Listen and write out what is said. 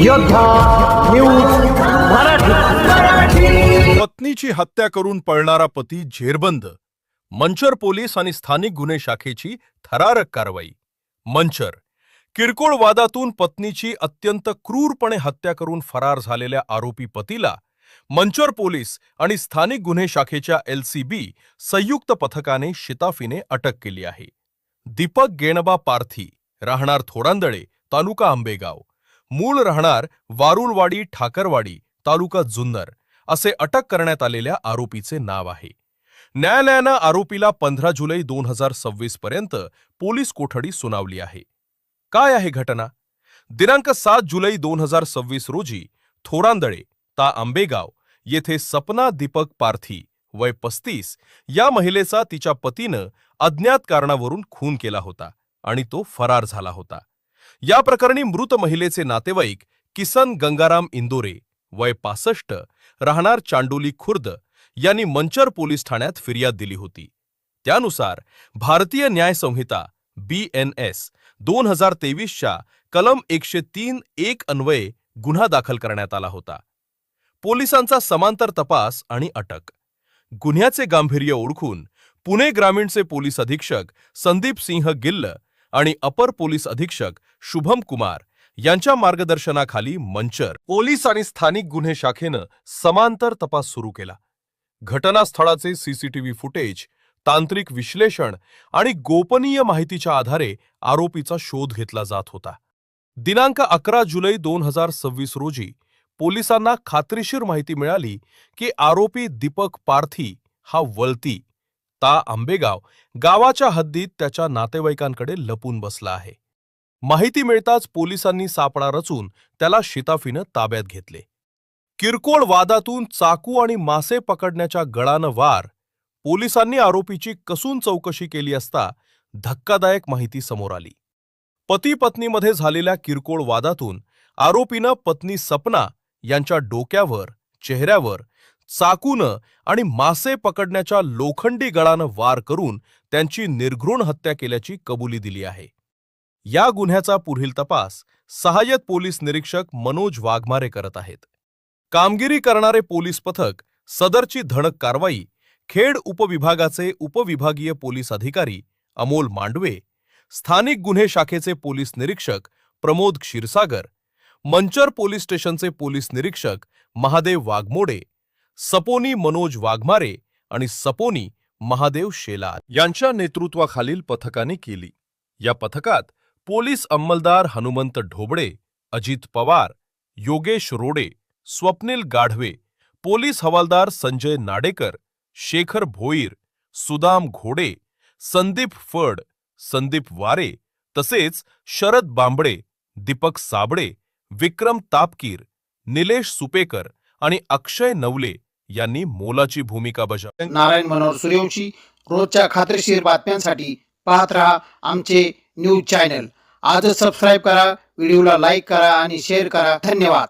योद्धा न्यूज मराठी। पत्नीची हत्या करून पळणारा पती जेरबंद। मंचर पोलीस आणि स्थानिक गुन्हे शाखेची थरारक कारवाई। मंचर किरकोळ वादातून पत्नीची अत्यंत क्रूरपणे हत्या करून फरार झालेल्या आरोपी पतीला मंचर पोलीस आणि स्थानिक गुन्हे शाखेच्या LCB संयुक्त पथकाने शिताफीने अटक केली आहे। दीपक गेणबा पारथी, राहणार थोरांदळे, तालुका आंबेगाव, मूळ राहणार वारुळवाडी ठाकरवाडी, तालुका जुन्नर असे अटक करण्यात आलेल्या आरोपीचे नाव आहे। न्यायालयाने आरोपीला 15 जुलै 2026 पर्यंत पोलीस कोठडी सुनावली आहे। काय आहे घटना? दिनांक 7 जुलै 2026 रोजी थोरांदळे ता आंबेगाव येथे सपना दीपक पारथी वय 35 या महिलेचा तिच्या पतीनं अज्ञात कारणावरून खून केला होता आणि तो फरार झाला होता। या प्रकरणी मृत महिलेचे नातेवाईक किसन गंगाराम इंदोरे वय 65 राहणार चांडोली खुर्द यांनी मंचर पोलीस ठाण्यात फिर्याद दिली होती। त्यानुसार भारतीय न्याय संहिता BNS 2023च्या कलम 103(1) अन्वये गुन्हा दाखल करण्यात आला होता। पोलिसांचा समांतर तपास आणि अटक। गुन्ह्याचे गांभीर्य ओळखून पुणे ग्रामीणचे पोलीस अधीक्षक संदीप सिंह गिल्ल आणि अपर पोलीस अधीक्षक शुभम कुमार यांच्या मार्गदर्शनाखाली मंचर पोलीस आणि स्थानिक गुन्हे शाखेनं समांतर तपास सुरू केला। घटनास्थळाचे CCTV फुटेज, तांत्रिक विश्लेषण आणि गोपनीय माहितीच्या आधारे आरोपीचा शोध घेतला जात होता। दिनांक 11 जुलै 2026 रोजी पोलिसांना खात्रीशीर माहिती मिळाली की आरोपी दीपक पारथी हा वलती ता आंबेगाव गावाच्या हद्दीत त्याच्या नातेवाईकांकडे लपून बसला आहे। माहिती मिळताच पोलिसांनी सापळा रचून त्याला शिताफीनं ताब्यात घेतले। किरकोळ वादातून चाकू आणि मासे पकडण्याच्या गळानं वार। पोलिसांनी आरोपीची कसून चौकशी केली असता धक्कादायक माहिती समोर आली। पती पत्नीमध्ये झालेल्या किरकोळ वादातून आरोपीनं पत्नी सपना यांच्या डोक्यावर, चेहऱ्यावर चाकूनं आणि मासे पकडण्याच्या लोखंडी गळानं वार करून त्यांची निर्घृण हत्या केल्याची कबुली दिली आहे। या गुन्ह्याचा पुढील तपास सहाय्यक पोलीस निरीक्षक मनोज वाघमारे करत आहेत। कामगिरी करणारे पोलीस पथक सदरची धडक कारवाई खेड उपविभागाचे उपविभागीय पोलीस अधिकारी अमोल मांडवे, स्थानिक गुन्हे शाखेचे पोलीस निरीक्षक प्रमोद क्षीरसागर, मंचर पोलीस स्टेशनचे पोलीस निरीक्षक महादेव वाघमोडे, सपोनी मनोज वाघमारे आणि सपोनी महादेव शेलार यांच्या नेतृत्वाखालील पथकाने केली। या पथकात पोलीस अंमलदार हनुमंत ढोबळे, अजित पवार, योगेश रोडे, स्वप्नील गाढवे, पोलीस हवालदार संजय नाडेकर, शेखर भोईर, सुदाम घोडे, संदीप फड, संदीप वारे तसेच शरद बांबडे, दीपक साबळे, विक्रम तापकीर, निलेश सुपेकर आणि अक्षय नवले यांनी मोलाची भूमिका बजावली। नारायण मनोहर सूर्यवंशी रोजच्या खात्रीशीर बातम्यांसाठी पाहत रहा आमचे न्यूज चॅनल। आजच सबस्क्राइब करा, व्हिडिओला लाईक करा आणि शेअर करा। धन्यवाद।